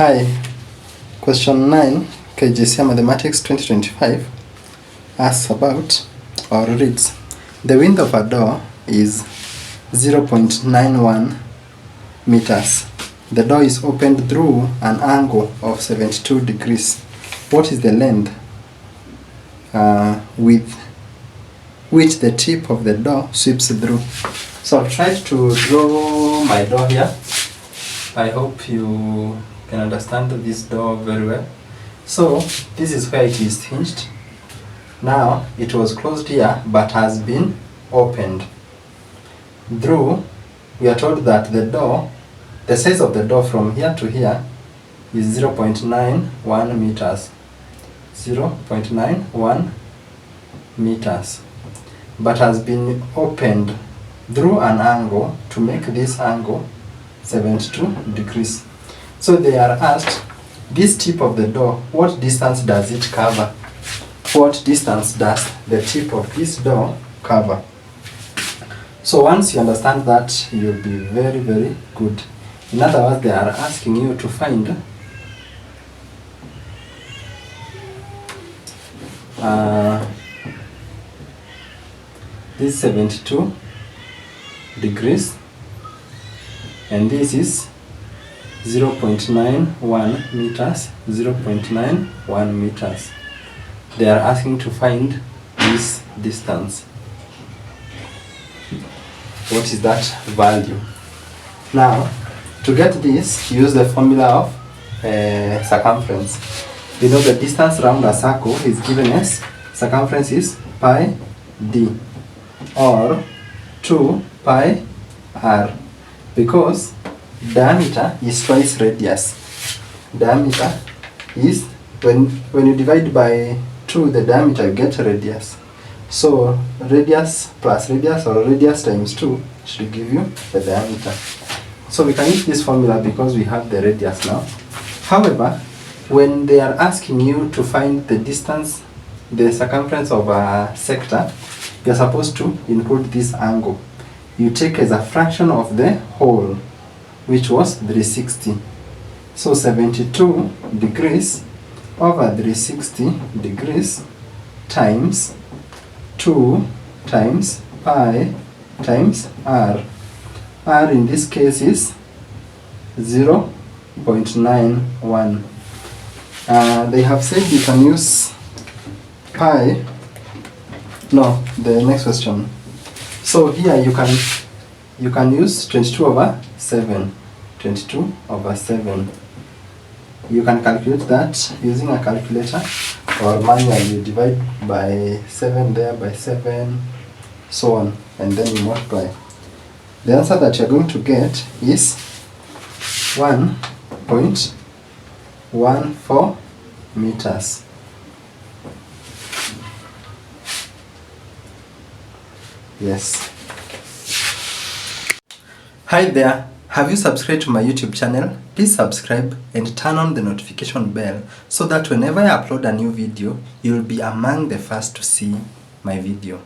Hi, question 9, Kjsea Mathematics 2025 asks about or reads, the width of a door is 0.91 meters. The door is opened through an angle of 72 degrees. What is the length with which the tip of the door sweeps through? So I've tried to draw my door here. I hope you can understand this door very well. So this is where it is hinged. Now it was closed here but has been opened through. We are told that the size of the door from here to here is 0.91 meters. 0.91 meters, but has been opened through an angle to make this angle 72 degrees. So they are asked, this tip of the door, what distance does it cover? What distance does the tip of this door cover? So once you understand that, you'll be very, very good. In other words, they are asking you to find this 72 degrees and this is 0.91 meters. 0.91 meters. They are asking to find this distance. What is that value? Now, to get this, use the formula of circumference. We know the distance around a circle is given as circumference is pi d or 2 pi r, because diameter is twice radius. Diameter is, when you divide by 2 the diameter, you get radius. So radius plus radius or radius times 2 should give you the diameter. So we can use this formula because we have the radius now. However, when they are asking you to find the distance, the circumference of a sector, you are supposed to include this angle. You take as a fraction of the whole, which was 360. So 72 degrees over 360 degrees times 2 times pi times r. R in this case is 0.91. They have said you can use pi. No, the next question. So here you can use 22 over 7. 22 over 7. You can calculate that using a calculator or manually. You divide by 7 there, by 7, so on, and then you multiply. The answer that you're going to get is 1.14 meters. Yes. Hi there. Have you subscribed to my YouTube channel? Please subscribe and turn on the notification bell so that whenever I upload a new video, you'll be among the first to see my video.